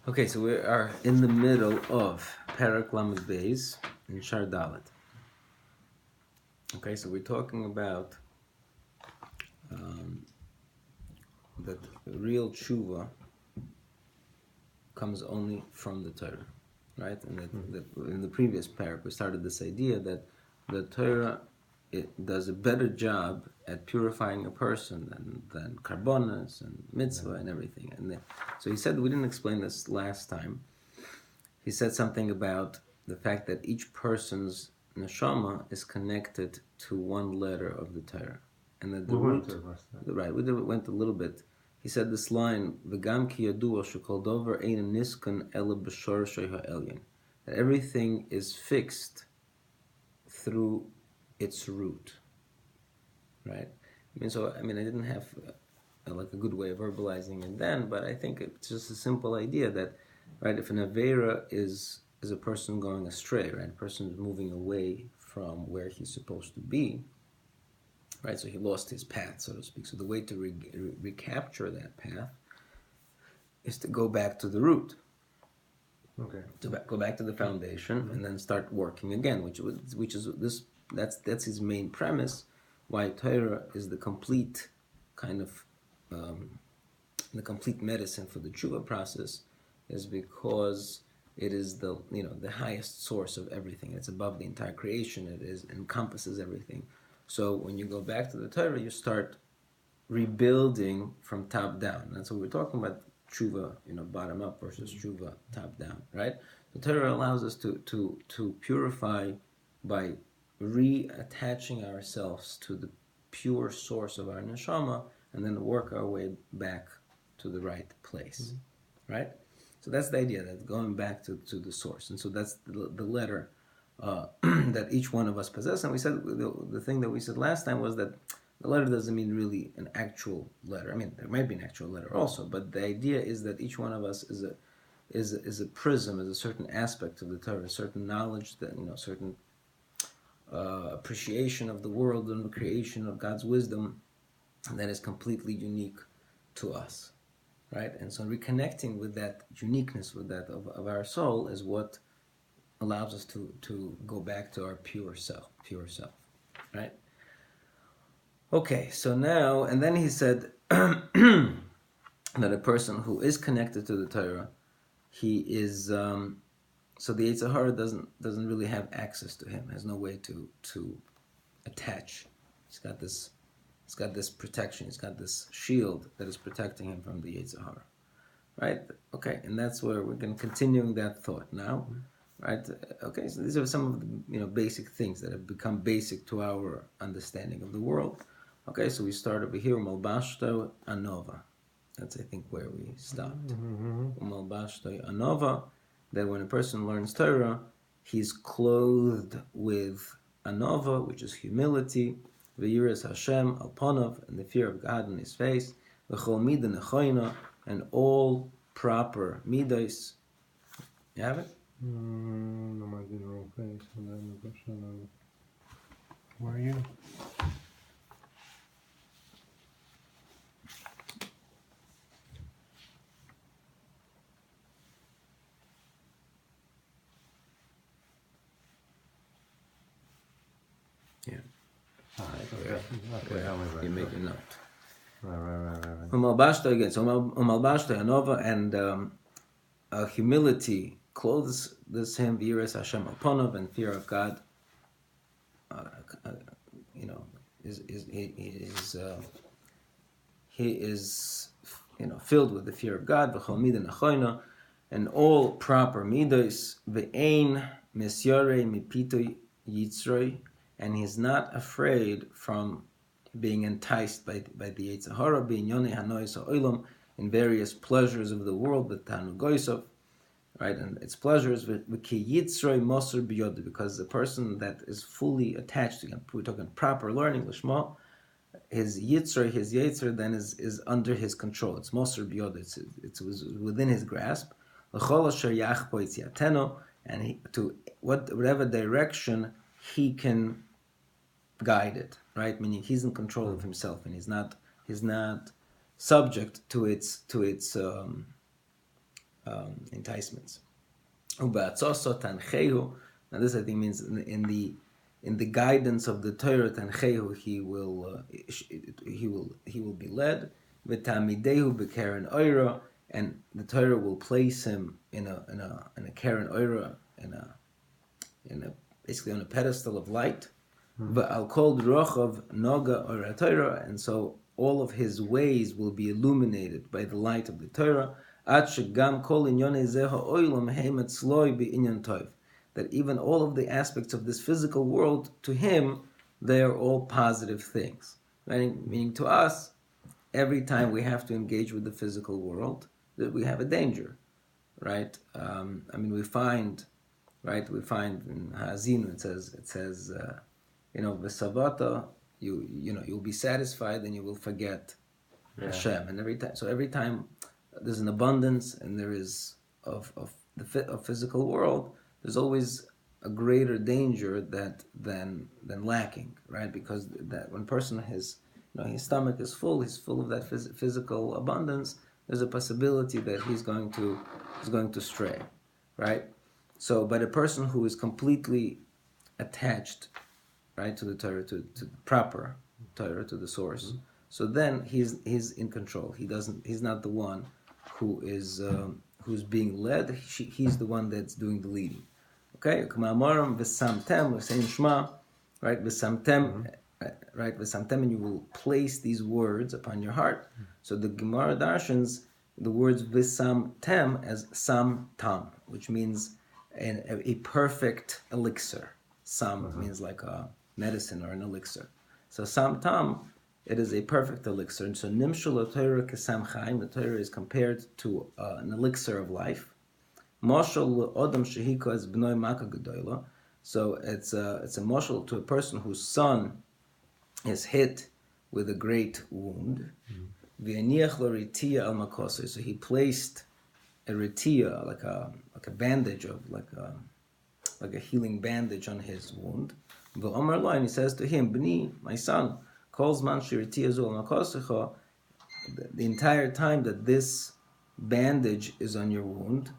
Okay, so we are in the middle of Parak Lamed Beis in Shar Dalet. Okay, so we're talking about that real tshuva comes only from the Torah, right? And that in the previous parak we started this idea that the Torah does a better job at purifying a person than karbonas and mitzvah and everything. And so he said, we didn't explain this last time. He said something about the fact that each person's neshama is connected to one letter of the Torah, and that the root. Right, we went a little bit. He said this line: "V'gam ki yadua shekol dover ein niskan ela b'shorshei ha'elyon," that everything is fixed through its root. Right. I didn't have like a good way of verbalizing it then, but I think it's just a simple idea that, right, if an avera is a person going astray, right, a person is moving away from where he's supposed to be, right, so he lost his path, so to speak. So the way to recapture that path is to go back to the root. Okay. To go back to the foundation and then start working again, which is this. That's his main premise. Why Torah is the complete kind of the complete medicine for the tshuva process is because it is the highest source of everything. It's above the entire creation. It encompasses everything. So when you go back to the Torah, you start rebuilding from top down. That's what we're talking about. Tshuva, bottom up versus tshuva, top down, right? The Torah allows us to purify by reattaching ourselves to the pure source of our neshama, and then work our way back to the right place, right? So that's the idea, that going back to the source. And so that's the letter that each one of us possess. And we said, the thing that we said last time was that the letter doesn't mean really an actual letter. I mean, there might be an actual letter also, but the idea is that each one of us is a prism, is a certain aspect of the Torah, a certain knowledge, that certain appreciation of the world and the creation of God's wisdom that is completely unique to us, right? And so reconnecting with that uniqueness, with that of our soul, is what allows us to go back to our pure self, right? Okay, so now, and then he said that a person who is connected to the Torah, he is so the Yetzer Hara doesn't really have access to him, has no way to attach. He's got this protection, he's got this shield that is protecting him from the Yetzer Hara, right? Okay, and that's where we're going to continue that thought now, right? Okay, so these are some of the basic things that have become basic to our understanding of the world. Okay, so we start over here, Malbashto Anova. That's, I think, where we stopped. Malbashto Anova, that when a person learns Torah, he's clothed with Anova, which is humility, V'yiras Hashem Alponov, and the fear of God in his face, V'chol Mida Nechoina, and all proper midos. You have it? I'm in the wrong place. Where are you? Yeah. Okay. You make a note. Right. Umalbashta again. So Umalbashta Anova, and humility clothes him, V'yiras Hashem Alponov, and fear of God. He is filled with the fear of God. V'chol mida nechoina, and all proper midos. Ve'ein misyarei mipito yitzroi, and he's not afraid from being enticed by the Yetzer Hara, being yonei hanois ha'olam, in various pleasures of the world, but tanugoisov, right, and its pleasures, v'ki yitzroi moser biyod, because the person that is fully attached to him, we're talking proper learning, lishma, his yetzer, then is under his control. It's moser biyod, it's within his grasp. L'chol asher yachpo yitziateno, and to whatever direction he can guide it, right? Meaning he's in control of himself, and he's not subject to its enticements. Now this I think means in the guidance of the Torah tanchehu he will be led. V'tamidehu b'keren oira, and the Torah will place him in a keren oira, in a basically on a pedestal of light. V'al kol d'rochav noga or Torah, and so all of his ways will be illuminated by the light of the Torah. Ad shegam kol inyonei zeh ha'olam heim etzloi b'inyan tov, that even all of the aspects of this physical world, to him, they are all positive things. Right? Meaning to us, every time we have to engage with the physical world, that we have a danger, right? We find in Ha'azinu, it says, v'savata, you'll be satisfied and you will forget Hashem. And every time there's an abundance and there is of physical world, there's always a greater danger than lacking, right? Because that when a person his stomach is full, he's full of that physical abundance. There's a possibility that he's going to stray, right? So, but a person who is completely attached, right, to the Torah, to the proper Torah, to the source, so then he's in control. He's not the one who's being led. He's the one that's doing the leading. Okay, K'ma'amaram v'samtem, we're saying Shema, right? V'samtem, right? V'samtem, and you will place these words upon your heart. So the Gemara darshans the words v'samtem as sam tam, which means a perfect elixir. Sam means like a medicine or an elixir. So sam tam, it is a perfect elixir. And so nimshul Torah kesam chaim, the Torah is compared to an elixir of life. Moshel odam shehiko as b'noi maka gedola. So it's a moshel to a person whose son is hit with a great wound. V'aniach lo ritia al makosei. So he placed a ritia, like a bandage of like a healing bandage on his wound. V'omer lo, and he says to him, B'ni, my son, calls man shiritia zu al makosecha. The entire time that this bandage is on your wound,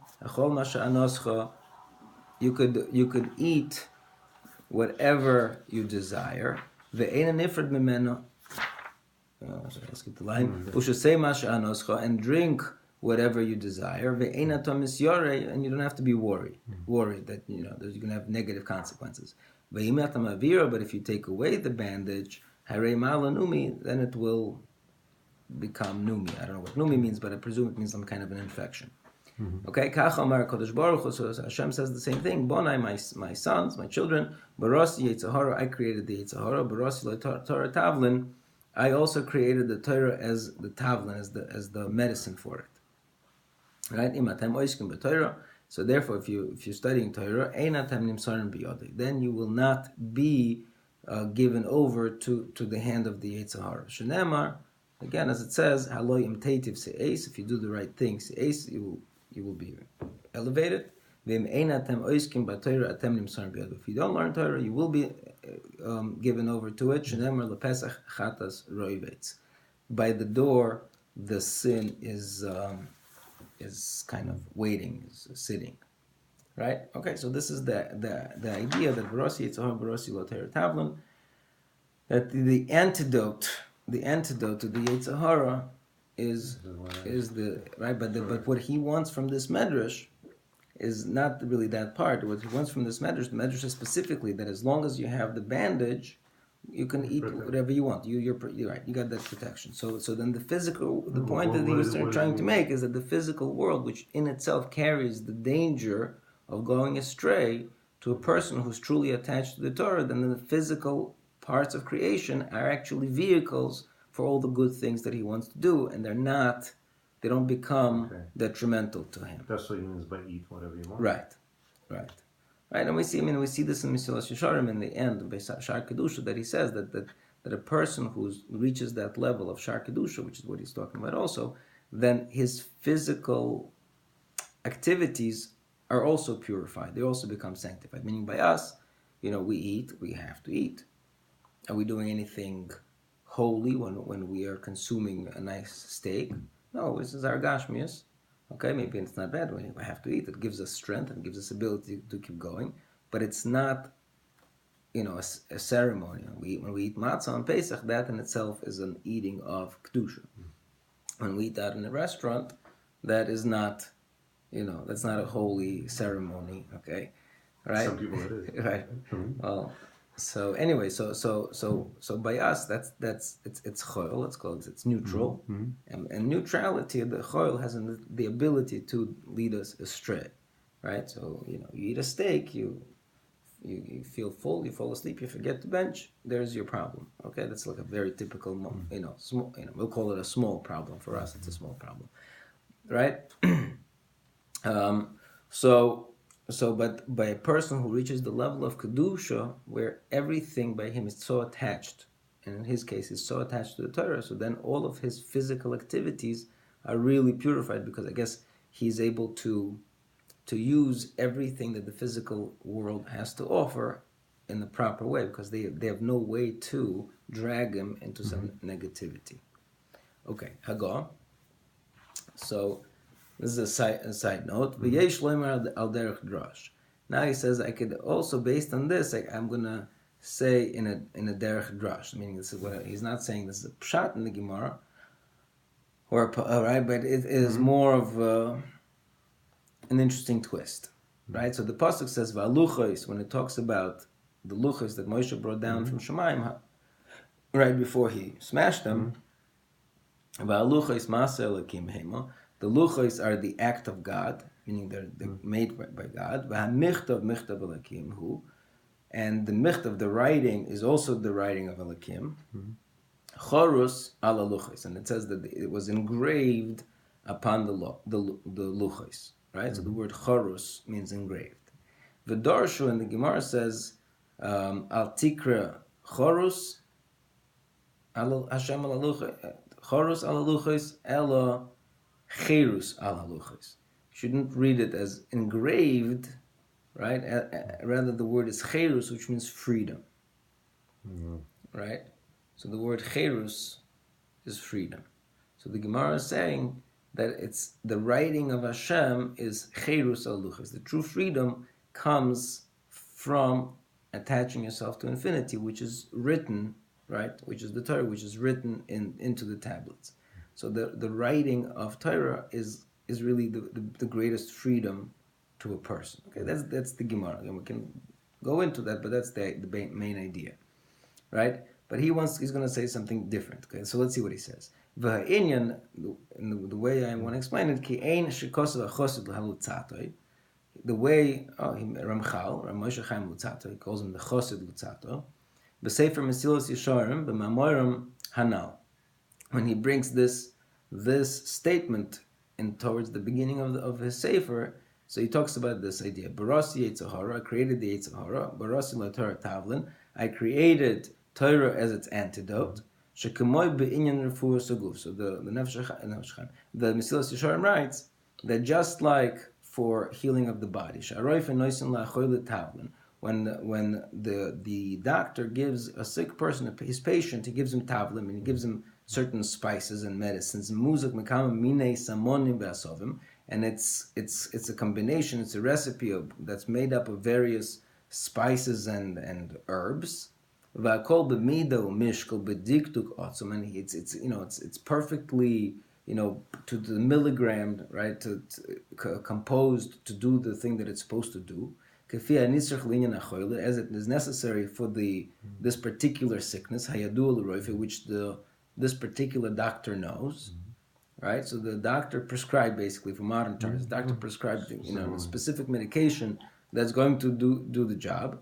you could eat whatever you desire. Skip the line. And drink whatever you desire. And you don't have to be worried that that you're going to have negative consequences. But if you take away the bandage, then it will become numi. I don't know what numi means, but I presume it means some kind of an infection. Okay, so Hashem says the same thing. Bonai, my sons, my children, Barasi Yetzahara, I created the Yetzahara, Barasi Torah Tavlin, I also created the Torah as the Tavlin, as the medicine for it. Right? Imatem oiskim b'Torah. So therefore, if you're studying Torah, einatem nimsarim biyodei, then you will not be given over to the hand of the Yetzahara. Shenemar, again, as it says, Haloi imtativ se'es, if you do the right thing, se'es, you will be elevated. If you don't learn Torah, you will be given over to it. By the door, the sin is kind of waiting, is sitting. Right? Okay, so this is the idea that Barasi Yitzhahar Barasi Loter Tavlin, that the antidote to the Yitzhahara is the right, but what he wants from this medrash is not really that part. What he wants from this medrash, the medrash is specifically that as long as you have the bandage, you can eat whatever you want. You're right. You got that protection. So then the point that he was trying to make is that the physical world, which in itself carries the danger of going astray to a person who's truly attached to the Torah, then the physical parts of creation are actually vehicles for all the good things that he wants to do, and they don't become detrimental to him. That's what he means by eat whatever you want. Right. And we see this in Mesilas Yesharim in the end, by Shar Kedusha, that he says that a person who reaches that level of Shar Kedusha, which is what he's talking about also, then his physical activities are also purified. They also become sanctified. Meaning by us, we eat, we have to eat. Are we doing anything holy when we are consuming a nice steak? No, this is our gashmias. Okay, maybe it's not bad when we have to eat. It gives us strength and gives us ability to keep going. But it's not, a ceremony. When we eat matzah on Pesach, that in itself is an eating of kedusha. When we eat out in a restaurant, that is not, that's not a holy ceremony. Okay, right? Some people it is. Right. Well, so anyway, so by us, it's choil. Let's call it. It's neutral, and neutrality. The choil has the ability to lead us astray, right? So you eat a steak, you feel full, you fall asleep, you forget to bench. There's your problem. Okay, that's like a very typical, small. We'll call it a small problem for us. It's a small problem, right? But by a person who reaches the level of kedusha, where everything by him is so attached, and in his case is so attached to the Torah, so then all of his physical activities are really purified, because I guess he's able to use everything that the physical world has to offer in the proper way, because they have no way to drag him into some negativity. Okay, Hagar. So this is a side note. V'yesh loimer al derech drash. Now he says I could also, based on this, I'm gonna say in a derech drash, meaning this is what he's not saying. This is a pshat in the Gemara, right? But it is more of an interesting twist, right? So the pasuk says va'luchos, when it talks about the luchos that Moshe brought down from Shemayim, right before he smashed them. Va'luchos ma'aseh Elokim hema. The luchos are the act of God, meaning they're made by God. V'hamichtav michtav Elokim hu, and the michtav, the writing, is also the writing of Elokim. Chorus ala luchos, and it says that it was engraved upon the luchos. Right, so the word chorus means engraved. V'darshu, and the Gemara says, al tikra chorus al Hashem al luchos, chorus al luchos, ela cherus al luchos. Shouldn't read it as engraved, right? Rather, the word is cherus, which means freedom. Right. So the word cherus is freedom. So the Gemara is saying that it's the writing of Hashem is cherus al luchos. The true freedom comes from attaching yourself to infinity, which is written, right? Which is the Torah, which is written into the tablets. So the writing of Torah is really the greatest freedom to a person. Okay, that's the Gemara, and we can go into that, but that's the main idea, right? But he's going to say something different. Okay, so let's see what he says. In the way I want to explain it, the way Ramchal, Moshe Chaim Lutzato, he calls him the Chosid Lutzato, B'Sefer Mesilas Yesharim, B'Mamorim Hanal. When he brings this statement in towards the beginning of his Sefer, so he talks about this idea. Barasi Yetzirah, I created the Yetzirah. Barasi LaTorah Tavlin, I created Torah as its antidote. Shekemoy be'inyan refuah saguf. So the Nefesh, the Mesilas Yesharim writes that just like for healing of the body, when the doctor gives a sick person, his patient, he gives him tavlim, and he gives him certain spices and medicines. And it's a combination, it's a recipe that's made up of various spices and herbs. And it's perfectly, to the milligram, right, to composed to do the thing that it's supposed to do, as it is necessary for this particular sickness, which this particular doctor knows, right? So the doctor prescribed, basically, for modern terms, the doctor prescribed a specific medication that's going to do the job.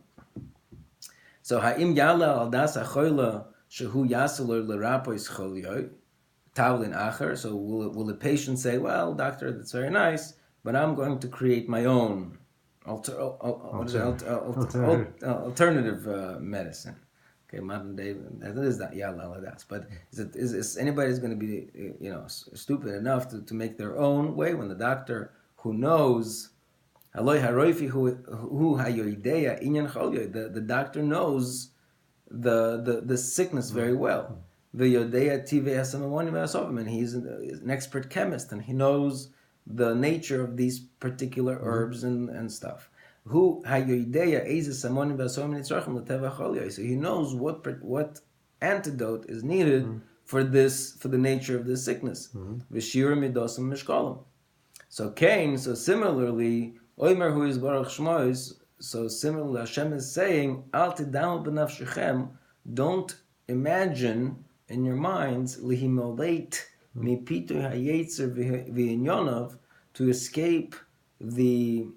So ha'im yala al das achoila shehu yasalor l'rapois cholyoy tavlin acher. So will the patient say, "Well, doctor, that's very nice, but I'm going to create my own alternative medicine." Okay, modern day that is that yala al das. But is anybody's going to be stupid enough to make their own way when the doctor who knows? The doctor knows the sickness very well. And he's an expert chemist, and he knows the nature of these particular herbs and stuff. So he knows what antidote is needed for the nature of this sickness. So Cain, so similarly, Oimer who is Baruch Shmois, so similarly Hashem is saying, Al tidam b'nafshechem, don't imagine in your minds, lihimolate mipitu hayetzer v'inyonav, to escape the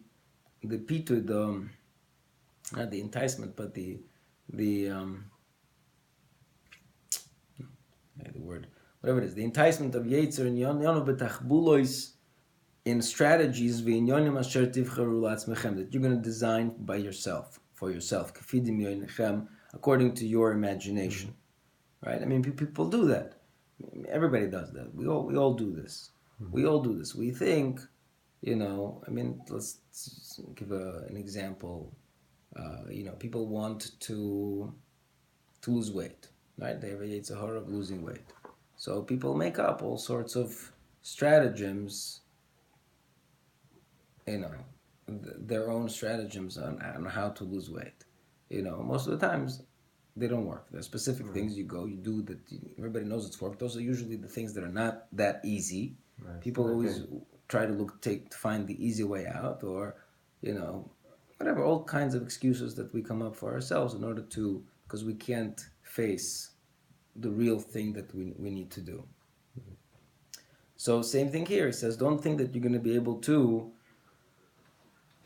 pitu, not the enticement, but the word, whatever it is, the enticement of Yetzer and Yonov b'tachbulois, in strategies that you're going to design by yourself, for yourself, according to your imagination, right? I mean, people do that. Everybody does that. We all do this. We all do this. We think, I mean, let's give an example. People want to lose weight, right? They have a Yetzer Hara of losing weight. So people make up all sorts of stratagems, their own stratagems on how to lose weight. Most of the times they don't work. There are specific things you do that everybody knows it's work. Those are usually the things that are not that easy. Right. People always try to find the easy way out, or whatever, all kinds of excuses that we come up for ourselves in order to, because we can't face the real thing that we need to do. So same thing here. It says, don't think that you're going to be able to.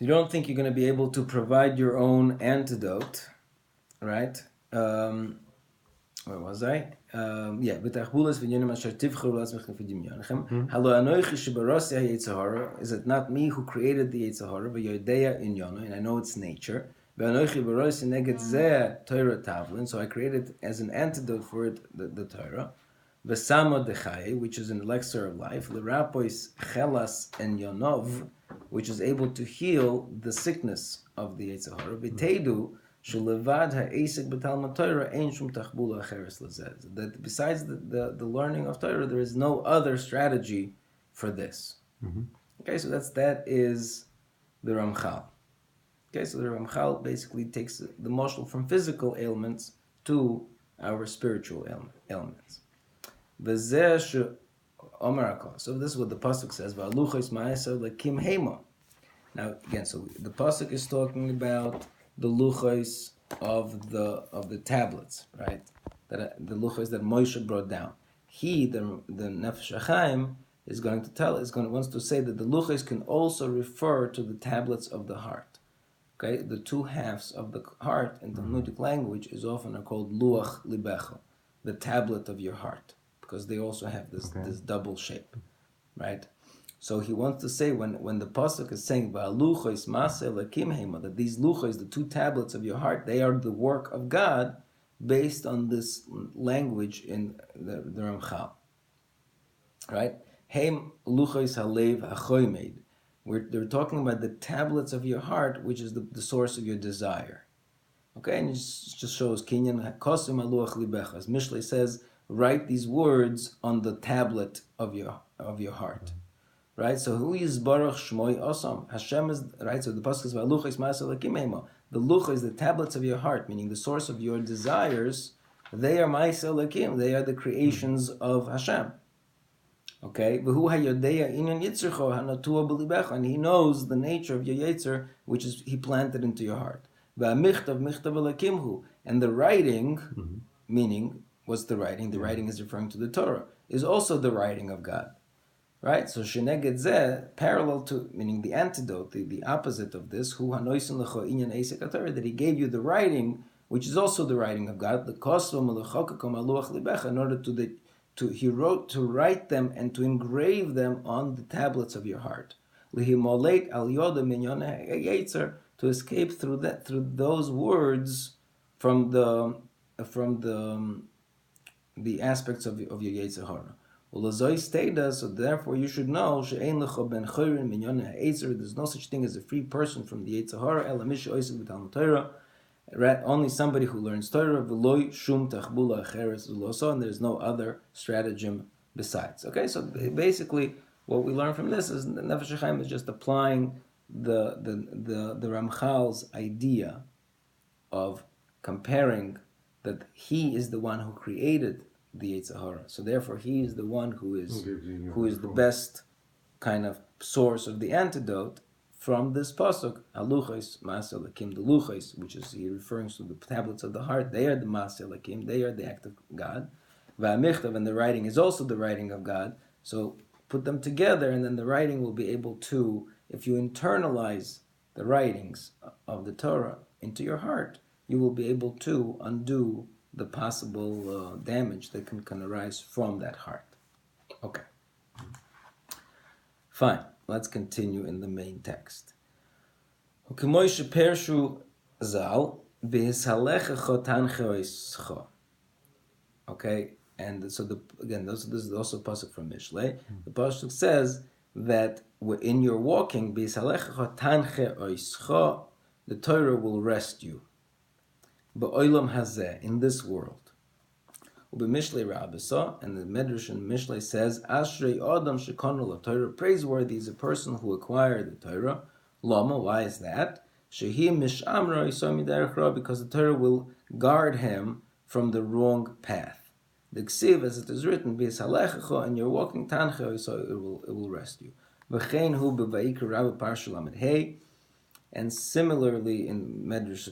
You don't think you're going to be able to provide your own antidote, right? Where was I? Is it not me who created the Yetzer Hara? And I know its nature. So I created as an antidote for it the Torah. Which is an elixir of life. L'rapois chelas and yonov, which is able to heal the sickness of the Yetzer Hara. V'teidu shelevad ha'esek b'talmud Torah ein shum tachbula acheres lezeh. That besides the learning of Torah, there is no other strategy for this. Okay, so that is the Ramchal. Okay, so the Ramchal basically takes the moshel from physical ailments to our spiritual ailments. So this is what the pasuk says. Now again, so the pasuk is talking about the luchos of the tablets, right? The luchos that Moshe brought down. The Nefesh HaChaim wants to say that the luchos can also refer to the tablets of the heart. Okay, the two halves of the heart in Talmudic language is often called luach libecha, the tablet of your heart, because they also have this double shape, right? So he wants to say when the pasuk is saying that these luchos, the two tablets of your heart, they are the work of God, based on this language in the Ramchal, right? Heim luchos halev hachoimed. They're talking about the tablets of your heart, which is the source of your desire. Okay, and it just shows kinyan hakosim aluach libecha. As Mishlei says, write these words on the tablet of your heart, right? So who is Baruch Shmoi Osam? Hashem is, right? So the pasuk is Valuchos Ma'aseh Elokim Hema. The lucha is the tablets of your heart, meaning the source of your desires. They are Ma'aseh Elokim. They are the creations of Hashem. Okay, and he knows the nature of your yetzer, which is he planted into your heart. And the writing, meaning what's the writing? The writing is referring to the Torah, is also the writing of God, right? So sheneged zeh, parallel to, meaning the antidote, the opposite of this, that he gave you the writing, which is also the writing of God, in order he wrote to write them and to engrave them on the tablets of your heart. To escape through those words from the aspects of your Yetzer Hara. So therefore you should know there's no such thing as a free person from the Yetzer Hara, only somebody who learns Torah, and there's no other stratagem besides. Okay, so basically what we learn from this is that Nefesh HaChaim is just applying the Ramchal's idea of comparing that he is the one who created the Yetzer Hara. So therefore he is the one who is the best kind of source of the antidote from this pasuk, Haluchos Maaseh Elokim, the Luchos, which is he referring to the tablets of the heart. They are the Maaseh Elokim, they are the act of God. Va'amichtav, and the writing is also the writing of God. So put them together, and then the writing will be able to, if you internalize the writings of the Torah into your heart, you will be able to undo the possible damage that can arise from that heart. Okay. Fine. Let's continue in the main text. Okay, and so this is also a pasuk from Mishlei. The pasuk says that in your walking, the Torah will rest you. In this world. Mishlei Rabbi, and the Medrash in Mishlei says, Ashrei Adam shekonu la-Torah, praiseworthy is a person who acquired the Torah. Lama, why is that? Shehi mishamra yisor miderech ra, because the Torah will guard him from the wrong path. The ksiv, as it is written, b'yishalechecha, and you're walking tancha, so it will rest you. V'chein hu b'vayikra Rabbi Parsha Lamed Hey, and similarly in Medrash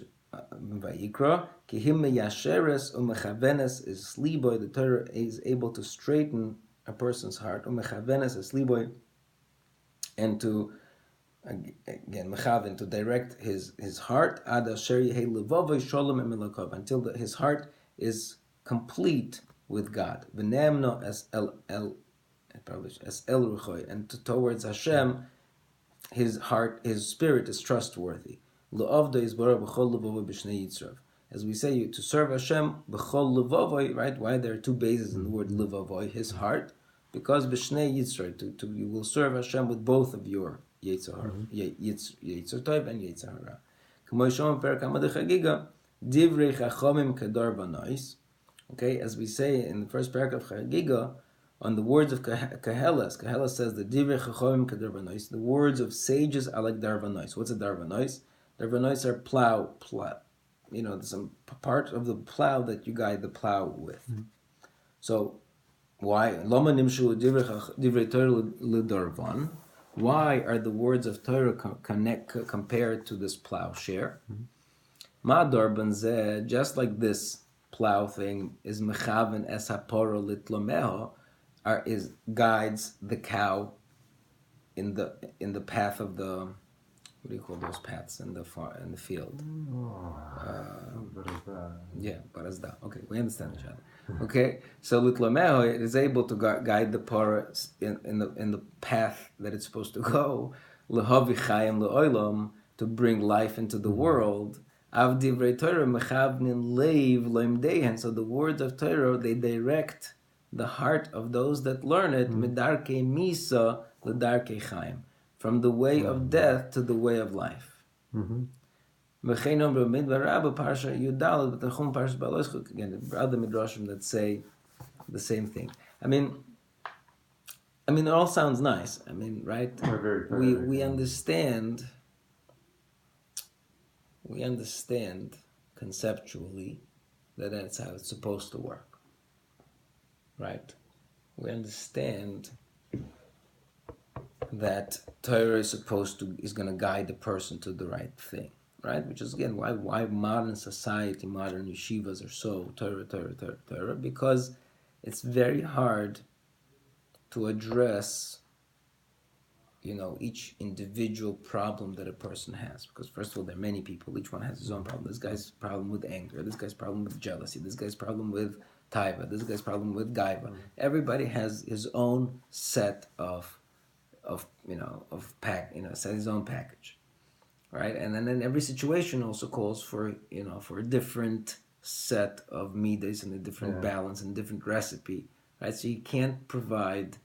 Vayikra, Kihim Yasheres Umechavenes is Sliboy. The Torah is able to straighten a person's heart. Umechavenes is Sliboy, and to again mechaven, to direct his heart. Ad Asher Yehei Levavoi Sholem Emilakov, until his heart is complete with God. V'neamno as El Ruchoy, and towards Hashem, his heart, his spirit is trustworthy. As we say, to serve Hashem b'chol levavoi, right? Why there are two bases in the word levavoi, his heart, because b'shnei yitzra, you will serve Hashem with both of your yetzer tov and yetzer hara. Divrei chachamim kedar v'nois. Okay, as we say in the first parak of Chagiga, on the words of Kahelas says the Divrei chachamim kedar v'nois. The words of sages are like darvanois. What's a darvanois? Darvanois are plow, some part of the plow that you guide the plow with. Mm-hmm. So, why? Lama nimshu divrei Torah l'darvan. Why are the words of Torah compared to this plowshare? Ma darban zeh, just like this plow thing is mechaven es haporo litlomeho, guides the cow in the path of the. What do you call those paths in the field? Barazda. Okay, we understand each other. Okay, so Litlameho is able to guide the parah in the path that it's supposed to go. Lehavi Chayim leolam, to bring life into the world. Av divrei Torah mechavnin leiv loimdehen. So the words of Torah, they direct the heart of those that learn it. Medarkei misa ledarkei Chayim. From the way of death to the way of life. Again, the other midrashim that say the same thing. I mean, it all sounds nice. I mean, right? We understand. We understand conceptually that that's how it's supposed to work, right? We understand that Torah is going to guide the person to the right thing, right? Which is again why modern society, modern yeshivas are so Torah, because it's very hard to address, each individual problem that a person has. Because first of all, there are many people, each one has his own problem. This guy's problem with anger, this guy's problem with jealousy, this guy's problem with taiva, this guy's problem with gaiva. Everybody has his own set of his own package, right? And then every situation also calls for a different set of midas and a different balance and different recipe, right? So you can't provide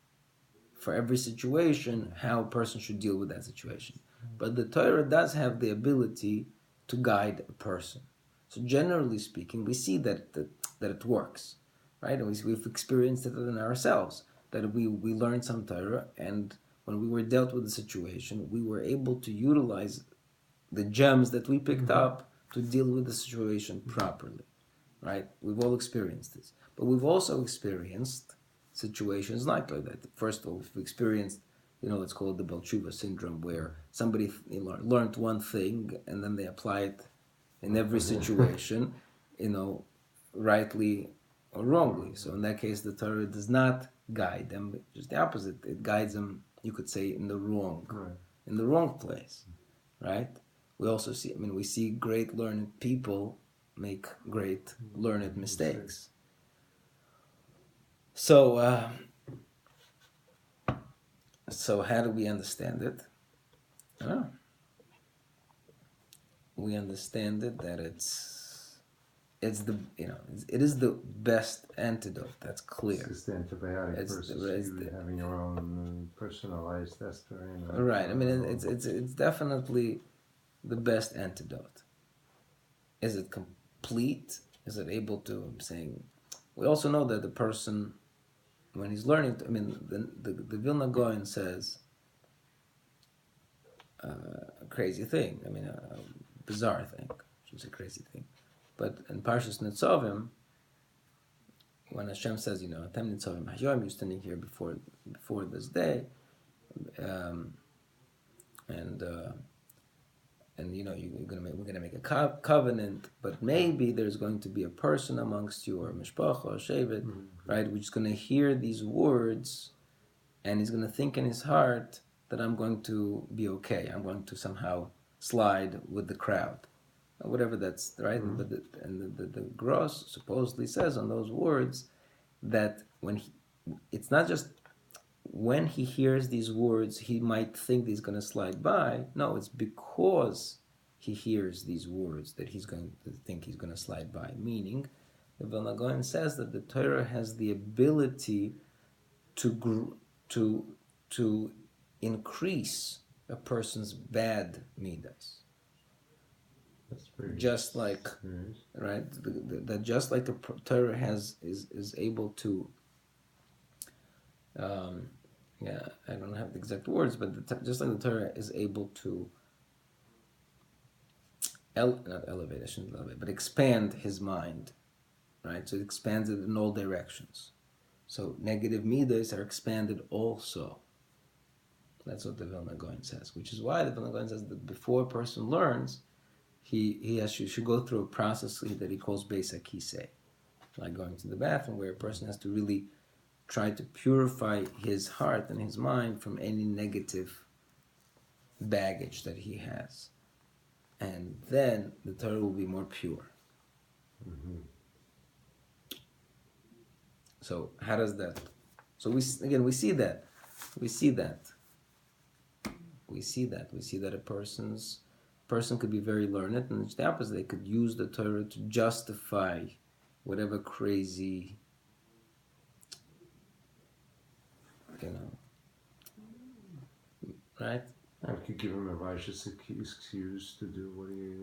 for every situation how a person should deal with that situation. But the Torah does have the ability to guide a person. So generally speaking, we see that it works, right? And we've experienced it in ourselves. that we learned some Torah, and when we were dealt with the situation, we were able to utilize the gems that we picked up to deal with the situation properly, right? We've all experienced this. But we've also experienced situations like that. First of all, we've experienced, it's called the Bel Tshuva syndrome, where somebody learned one thing and then they apply it in every situation, rightly or wrongly. So in that case, the Torah does not guide them, just the opposite. It guides them, you could say, in the wrong place, right? We also see great learned people make great learned mistakes. So, so how do we understand it? We understand it that it is the best antidote. That's clear. It's the antibiotic versus you having your own personalized aspirin. Right. It's definitely the best antidote. Is it complete? Is it able to? I'm saying. We also know that the person, when he's learning, the Vilna Gaon says a crazy thing. A bizarre thing. I shouldn't say crazy thing, but in Parshas Nitzavim, when Hashem says, Atem Nitzavim HaYom, you're standing here before this day, we're gonna make a covenant, but maybe there's going to be a person amongst you, or mishpacha, or shevet, right, which is going to hear these words, and he's going to think in his heart that I'm going to be okay. I'm going to somehow slide with the crowd, whatever that's right. But the Gross supposedly says on those words that it's not just when he hears these words, he might think he's going to slide by. No, it's because he hears these words that he's going to think he's going to slide by. Meaning, the Vilna Gaon says that the Torah has the ability to increase a person's bad midas. That's pretty just like serious. Right, that just like the Torah is able to. I don't have the exact words, but just like the Torah is able to not elevate, I shouldn't elevate, but expand his mind, right? So it expands it in all directions. So negative midas are expanded also. That's what the Vilna Gaon says, which is why the Vilna Gaon says that before a person learns, he should go through a process that he calls Beis HaKisei, like going to the bathroom, where a person has to really try to purify his heart and his mind from any negative baggage that he has. And then the Torah will be more pure. So how does that? So we see that. We see that a person could be very learned, and it's the opposite. They could use the Torah to justify whatever crazy, right? I could give him a righteous excuse to do what he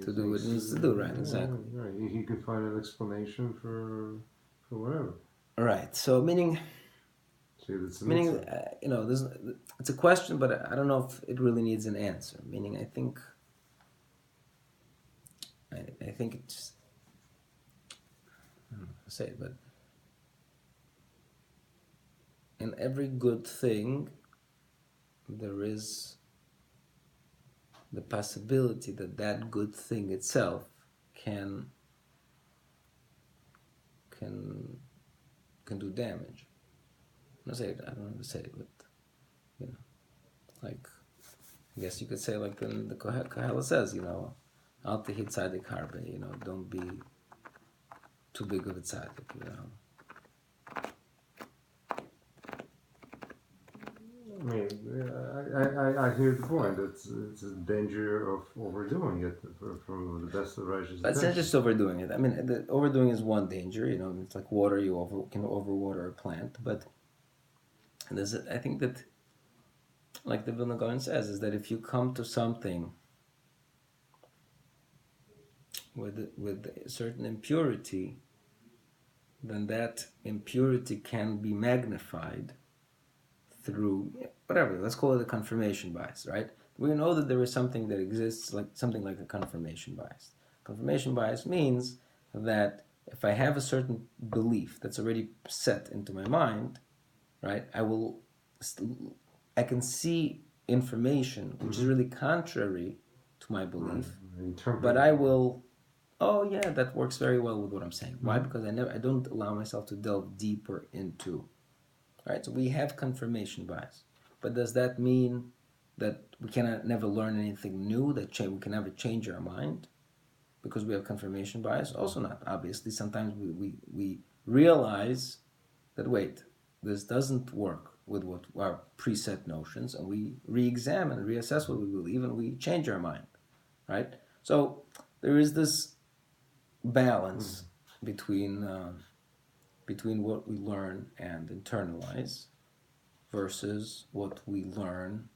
needs to do, right? Exactly. Right. He could find an explanation for whatever. Right. So meaning, it's a question, but I don't know if it really needs an answer. Meaning, I think it's, I don't know how to say it, but in every good thing, there is the possibility that good thing itself can do damage. I don't know how to say it, but like, I guess you could say, like the Kohelet says, Al Tehi Tzadik Harbe, don't be too big of a tzaddik, I hear the point. It's a danger of overdoing it from the best of righteous. But it's not just overdoing it. The overdoing is one danger. It's like water. You can overwater a plant. But I think that, like the Vilna Gaon says, is that if you come to something with a certain impurity, then that impurity can be magnified through whatever, let's call it a confirmation bias, right? We know that there is something that exists, like something like a confirmation bias. Confirmation bias means that if I have a certain belief that's already set into my mind, right, I can see information which is really contrary to my belief, but I will, oh yeah, that works very well with what I'm saying. Why? Because I don't allow myself to delve deeper into. Right, so we have confirmation bias, but does that mean that we cannot never learn anything new? That we can never change our mind because we have confirmation bias? Also not. Obviously, sometimes we realize that wait, this doesn't work with what our preset notions, and we re-examine, reassess what we believe, and we change our mind. Right. So there is this balance between what we learn and internalize versus what we learn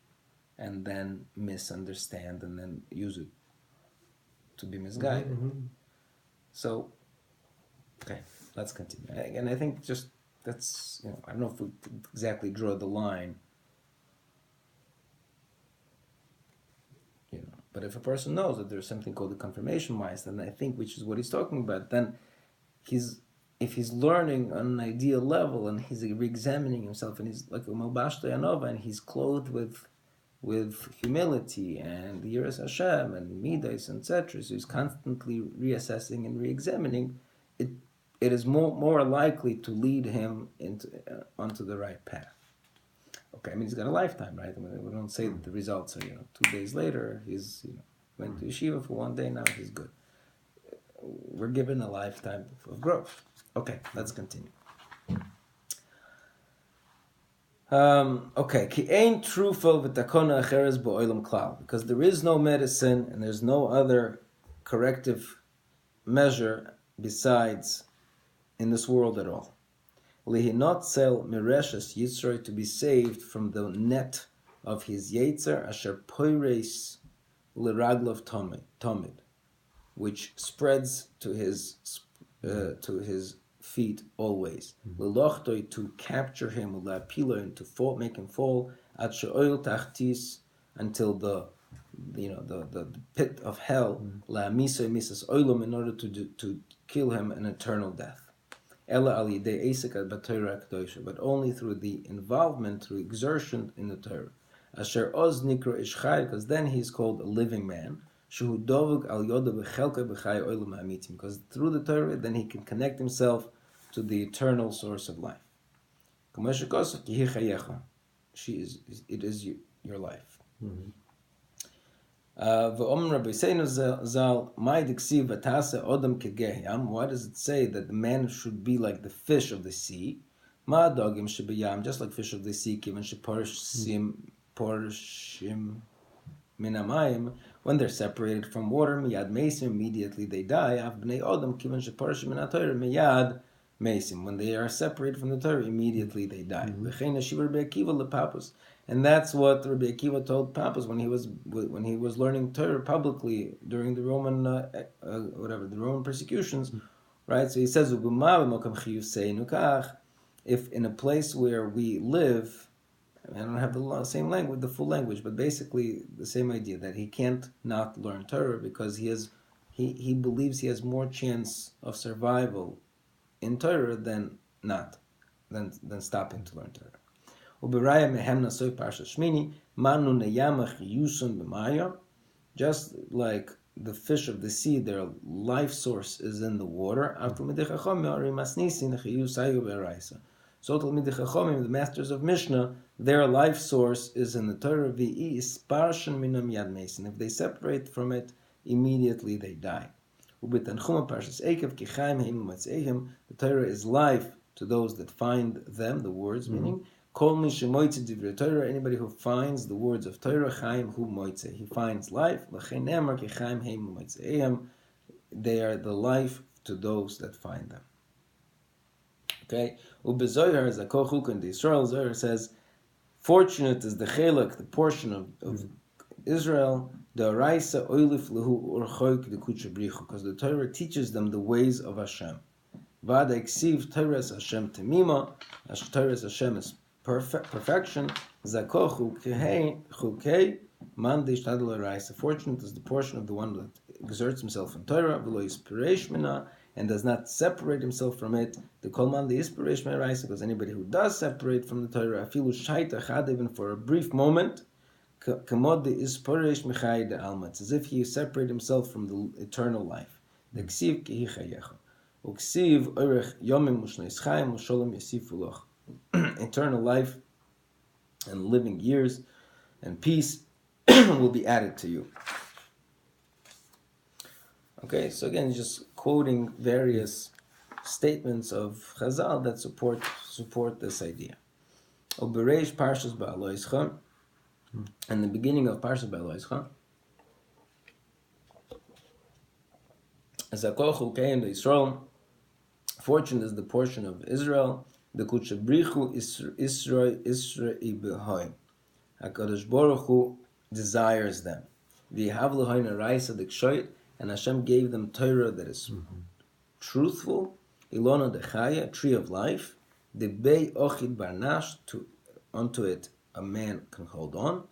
and then misunderstand and then use it to be misguided. So, okay, let's continue. And I think just that's, I don't know if we exactly draw the line, but if a person knows that there's something called the confirmation bias, then I think, which is what he's talking about, then if he's learning on an ideal level and he's re-examining himself and he's like a Malbashta Yanova and he's clothed with humility and Yiras Hashem and Midas, etc., so he's constantly reassessing and re-examining, it is more likely to lead him onto the right path. Okay, I mean, he's got a lifetime, right? I mean, we don't say that the results are, 2 days later, he's, went to yeshiva for 1 day, now he's good. We're given a lifetime of growth. Okay, let's continue. Okay, ki ein trufel v'takona acheres ba'olam klal, because there is no medicine and there's no other corrective measure besides in this world at all. Lihinot sel mireshes Yisroel, to be saved from the net of his Yetzer, asher poires liraglov tomid, which spreads to his feet always. Lelochtoi, to capture him, ulapilo, and to make him fall, at she'oil tachtis, until the pit of hell, la miso misas oilum, in order to kill him an eternal death. Ela al yidei esek b'Torah kedosha, but only through the involvement, through exertion in the Torah. Asher oz nikra ish chai, because then he's called a living man. Shehu dovug al yoda b'chelka b'chai olam hamitim, because through the Torah then he can connect himself to the eternal source of life. It is your life. Why does it say that the man should be like the fish of the sea? Just like fish of the sea, when they're separated from water, immediately they die. When they are separated from the Torah, immediately they die. And that's what Rabbi Akiva told Papas when he was learning Torah publicly during the Roman the Roman persecutions, right? So he says, if in a place where we live, I don't have the same language, the full language, but basically the same idea that he can't not learn Torah because he believes he has more chance of survival in Torah than stopping to learn Torah. Just like the fish of the sea, their life source is in the water. So Talmidei Chachomim, the masters of Mishnah, their life source is in the Torah. If they separate from it, immediately they die. The Torah is life to those that find them, the words, meaning anybody who finds the words of Torah, he finds life. They are the life to those that find them. Okay? Ubezoyar is a kochuk, and the Yisroel Zohar says, fortunate is the chelak, the portion of Israel, the Araisa oilif lehu urchoik the kuchabrichu, because the Torah teaches them the ways of Hashem. Vada eksiv Torahs Hashem temima, Torahs Hashem is perfection. Zakochu chukei man deishtadel l'oraisa. Fortunate is the portion of the one that exerts himself in Torah, v'lo yispireish mina, and does not separate himself from it. The kol man deispireish mina, because anybody who does separate from the Torah, afilu shaita chad, even for a brief moment, kamod deispireish mechai de alma. It's as if he separated himself from the eternal life. The ksiv ki chayecha. Uksiv orech yomim ushneis chaim usholem yasifu loch. Eternal life and living years and peace will be added to you. Okay, so again, just quoting various statements of Chazal that support this idea. Obereish Parshas Ba'aloischa, and the beginning of Parshas Ba'aloischa, as Akochu came to Yisroel, fortune is the portion of Israel. The Kuchabrichu Israel Behoim. HaKadosh Baruch Hu desires them. V'yihav l'hoin ha'raisa d'kshoyt, and Hashem gave them Torah that is truthful. Ilona dechaya, a tree of life. Debei ochid barnash, onto it a man can hold on.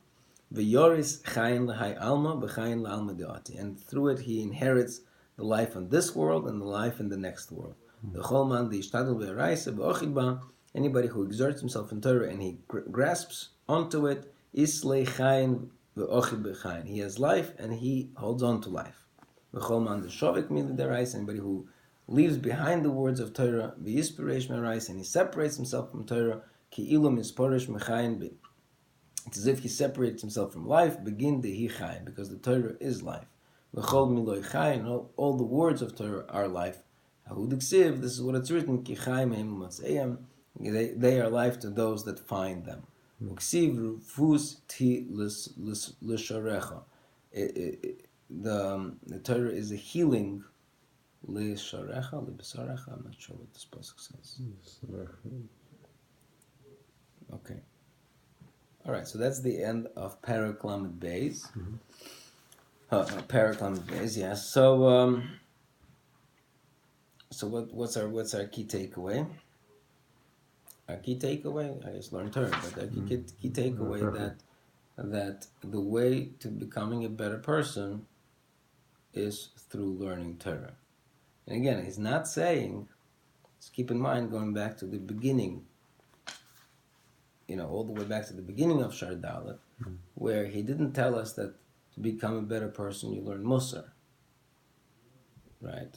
V'yoris chayin l'hai alma, b'chayin l'alma de'ati, and through it he inherits the life in this world and the life in the next world. The chol man de'ishtadel v'haraisa v'ochid ba, anybody who exerts himself in Torah and he grasps onto it, islei chayin v'ochid b'chayin. He has life and he holds on to life. V'chol man de'shovek mili deraisa, anybody who leaves behind the words of Torah, v'yispireish me'araisa, and he separates himself from Torah, ki ilu misporish mechayin bi. It's as if he separates himself from life, begin dehi chayin, because the Torah is life. V'chol miloi chayin, all the words of Torah are life. This is what it's written, Ki chaim heim u'matzeiam, they are life to those that find them. Uksiv rufus ti l'sharecha. The Torah is a healing l'sharecha, l'besarecha, I'm not sure what this pasuk says. Okay. Alright, so that's the end of Parak Lamed Beis. Parak Lamed Beis, yes. So what's our key takeaway? Our key takeaway, I just learned Torah, but our key takeaway that the way to becoming a better person is through learning Torah. And again, he's not saying, just keep in mind, going back to the beginning, all the way back to the beginning of Shar Dalet, where he didn't tell us that to become a better person you learn Musar, right?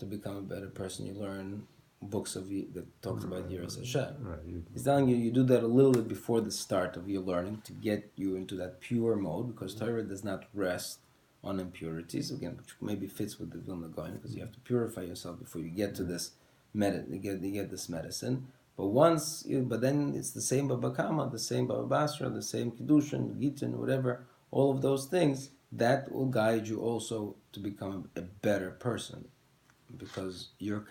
To become a better person, you learn books that talks about Yiras Hashem. Right. He's telling you do that a little bit before the start of your learning to get you into that pure mode, because Torah does not rest on impurities, again, which maybe fits with the Vilna Gaon, because you have to purify yourself before you get to this get this medicine. But then it's the same Baba Kama, the same Baba Basra, the same Kiddushin, Gittin, whatever, all of those things, that will guide you also to become a better person. Because you're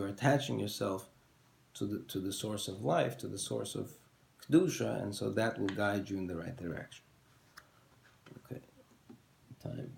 attaching yourself to the source of life, to the source of kedusha, and so that will guide you in the right direction. Okay, time.